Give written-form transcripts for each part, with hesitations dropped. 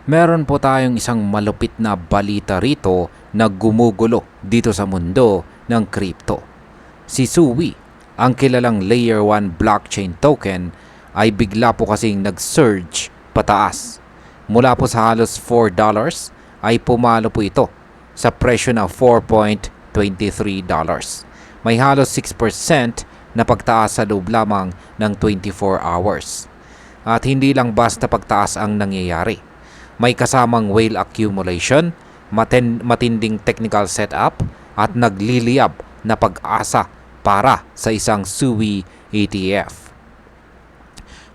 Meron po tayong isang malupit na balita rito na gumugulo dito sa mundo ng crypto. Si Sui, ang kilalang Layer 1 blockchain token, ay bigla po kasing nag-surge pataas. Mula po sa halos $4 ay pumalo po ito sa presyo na $4.23. May halos 6% na pagtaas sa loob lamang ng 24 hours. At hindi lang basta pagtaas ang nangyayari. May kasamang whale accumulation, matinding technical setup, at nagliliyab na pag-asa para sa isang SUI ETF.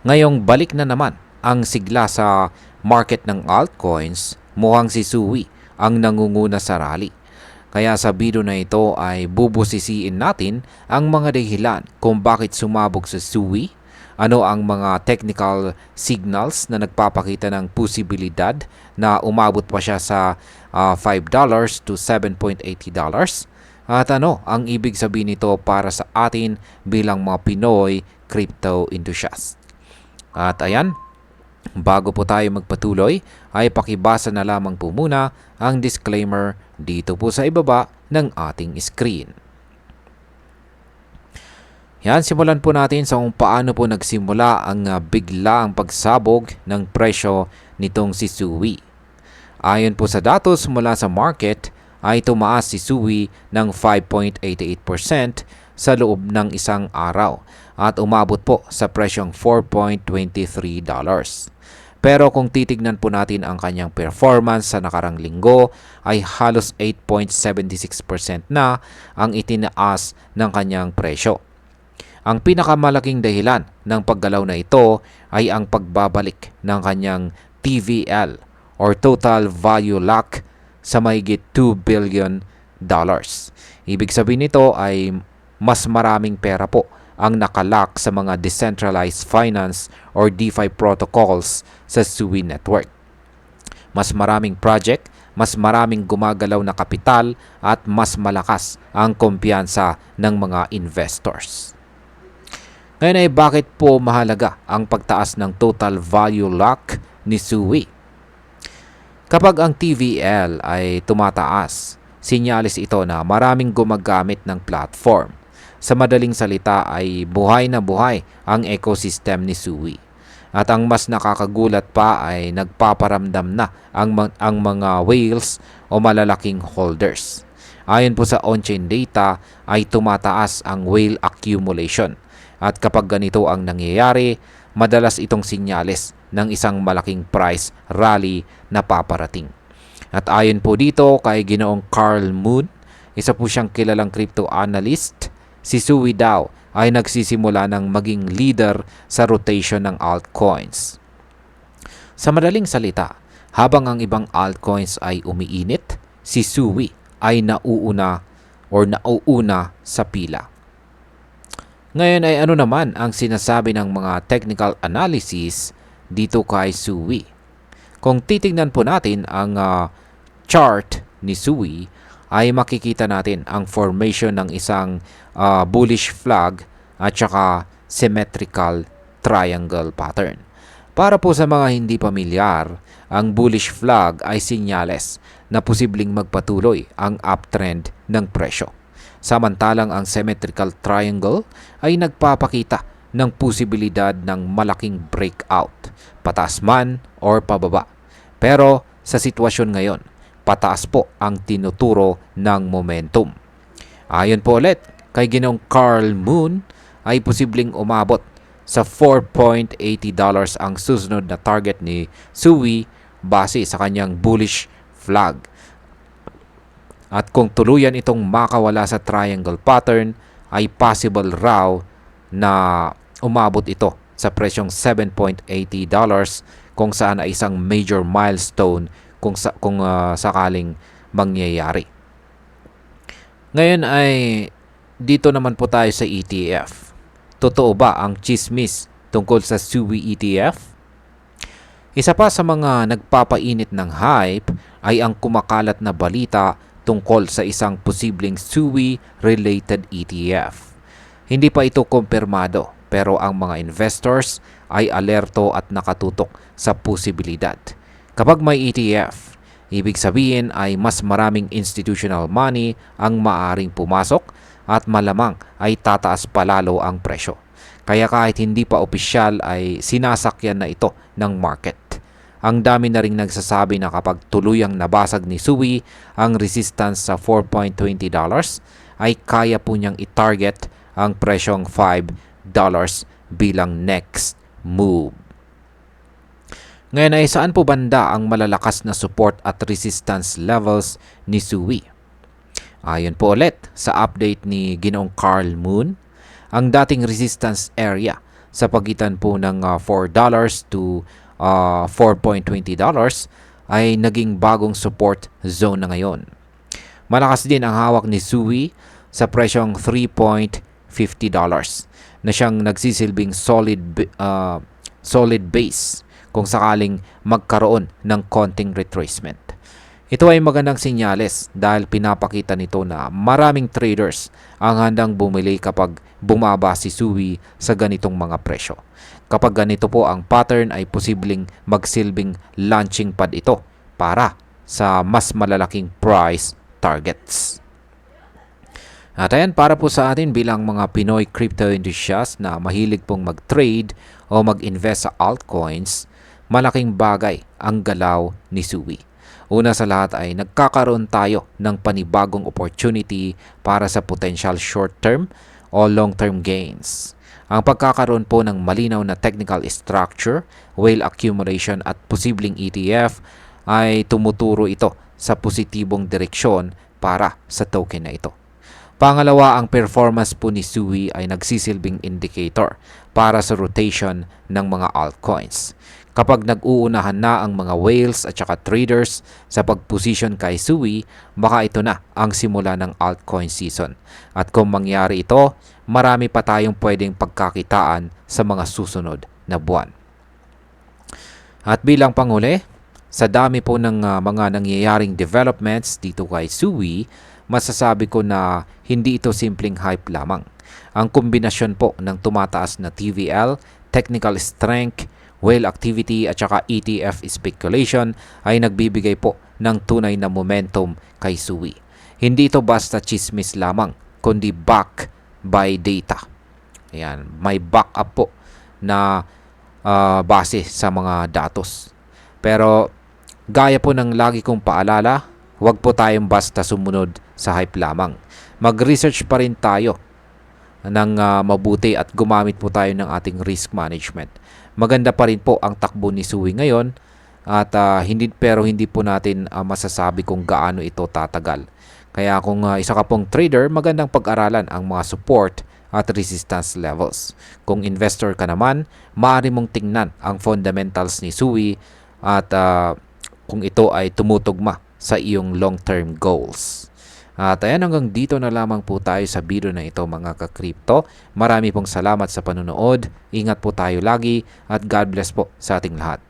Ngayong balik na naman ang sigla sa market ng altcoins, mukhang si SUI ang nangunguna sa rally. Kaya sa video na ito ay bubusisiin natin ang mga dahilan kung bakit sumabog sa SUI, ano ang mga technical signals na nagpapakita ng posibilidad na umabot pa siya sa $5 to $7.80, at ano ang ibig sabihin nito para sa atin bilang mga Pinoy crypto enthusiast. At ayan, bago po tayo magpatuloy ay pakibasa na lamang po muna ang disclaimer dito po sa ibaba ng ating screen. Yan, simulan po natin sa kung paano po nagsimula ang biglaang pagsabog ng presyo nitong si SUI. Ayon po sa datos mula sa market, ay tumaas si SUI ng 5.88% sa loob ng isang araw at umabot po sa presyong $4.23. Pero kung titignan po natin ang kanyang performance sa nakarang linggo ay halos 8.76% na ang itinaas ng kanyang presyo. Ang pinakamalaking dahilan ng paggalaw na ito ay ang pagbabalik ng kanyang TVL or Total Value Lock sa mahigit $2 billion. Ibig sabihin nito ay mas maraming pera po ang nakalock sa mga decentralized finance or DeFi protocols sa SUI network. Mas maraming project, mas maraming gumagalaw na kapital at mas malakas ang kumpiyansa ng mga investors. Ngayon ay bakit po mahalaga ang pagtaas ng total value lock ni SUI? Kapag ang TVL ay tumataas, sinyalis ito na maraming gumagamit ng platform. Sa madaling salita ay buhay na buhay ang ecosystem ni SUI. At ang mas nakakagulat pa ay nagpaparamdam na ang mga whales o malalaking holders. Ayon po sa on-chain data ay tumataas ang whale accumulation. At kapag ganito ang nangyayari, madalas itong sinyales ng isang malaking price rally na paparating. At ayon po dito kay Ginoong Carl Moon, isa po siyang kilalang crypto analyst, si SUI daw ay nagsisimula ng maging leader sa rotation ng altcoins. Sa madaling salita, habang ang ibang altcoins ay umiinit, si SUI ay nauuna sa pila. Ngayon ay ano naman ang sinasabi ng mga technical analysis dito kay SUI? Kung titingnan po natin ang chart ni SUI, ay makikita natin ang formation ng isang bullish flag at saka symmetrical triangle pattern. Para po sa mga hindi pamilyar, ang bullish flag ay sinyales na posibleng magpatuloy ang uptrend ng presyo. Samantalang ang symmetrical triangle ay nagpapakita ng posibilidad ng malaking breakout, pataas man or pababa. Pero sa sitwasyon ngayon, pataas po ang tinuturo ng momentum. Ayon po ulit kay Ginoong Carl Moon ay posibleng umabot sa $4.80 ang susunod na target ni SUI base sa kanyang bullish flag. At kung tuluyan itong makawala sa triangle pattern, ay possible raw na umabot ito sa presyong $7.80 kung saan ay isang major milestone kung sakaling mangyayari. Ngayon ay dito naman po tayo sa ETF. Totoo ba ang chismis tungkol sa SUI ETF? Isa pa sa mga nagpapainit ng hype ay ang kumakalat na balita tungkol sa isang posibleng SUI-related ETF. Hindi pa ito kumpirmado pero ang mga investors ay alerto at nakatutok sa posibilidad. Kapag may ETF, ibig sabihin ay mas maraming institutional money ang maaring pumasok at malamang ay tataas palalo ang presyo. Kaya kahit hindi pa opisyal ay sinasakyan na ito ng market. Ang dami na ring nagsasabi na kapag tuluyang nabasag ni Sui ang resistance sa $4.20 ay kaya po niyang i-target ang presyong $5 bilang next move. Ngayon ay saan po banda ang malalakas na support at resistance levels ni Sui? Ayon po ulit sa update ni Ginoong Carl Moon, ang dating resistance area sa pagitan po ng $4 to $4.20 ay naging bagong support zone na ngayon. Malakas din ang hawak ni Sui sa presyong $3.50 na siyang nagsisilbing solid base kung sakaling magkaroon ng konting retracement. Ito ay magandang senyales dahil pinapakita nito na maraming traders ang handang bumili kapag bumaba si Sui sa ganitong mga presyo. Kapag ganito po ang pattern ay posibleng magsilbing launching pad ito para sa mas malalaking price targets. At ayan, para po sa atin bilang mga Pinoy crypto enthusiasts na mahilig pong mag-trade o mag-invest sa altcoins, malaking bagay ang galaw ni Sui. Una sa lahat ay nagkakaroon tayo ng panibagong opportunity para sa potential short-term o long-term gains. Ang pagkakaroon po ng malinaw na technical structure, whale accumulation at posibleng ETF ay tumuturo ito sa positibong direksyon para sa token na ito. Pangalawa, ang performance po ni Sui ay nagsisilbing indicator para sa rotation ng mga altcoins. Kapag nag-uunahan na ang mga whales at saka traders sa pag-position kay Sui, baka ito na ang simula ng altcoin season. At kung mangyari ito, marami pa tayong pwedeng pagkakitaan sa mga susunod na buwan. At bilang panghuli, sa dami po ng mga nangyayaring developments dito kay Sui, masasabi ko na hindi ito simpleng hype lamang. Ang kombinasyon po ng tumataas na TVL, technical strength, whale activity at saka ETF speculation ay nagbibigay po ng tunay na momentum kay Sui. Hindi ito basta chismis lamang, kundi back by data. Ayan, may backup po na base sa mga datos. Pero gaya po ng lagi kong paalala, huwag po tayong basta sumunod sa hype lamang. Mag-research pa rin tayo ng mabuti at gumamit po tayo ng ating risk management. Maganda pa rin po ang takbo ni Sui ngayon at hindi po natin masasabi kung gaano ito tatagal. Kaya kung isa ka pong trader, magandang pag-aralan ang mga support at resistance levels. Kung investor ka naman, maaari mong tingnan ang fundamentals ni Sui at kung ito ay tumutugma sa iyong long-term goals. At ayan, hanggang dito na lamang po tayo sa video na ito mga ka-crypto. Marami pong salamat sa panonood. Ingat po tayo lagi at God bless po sa ating lahat.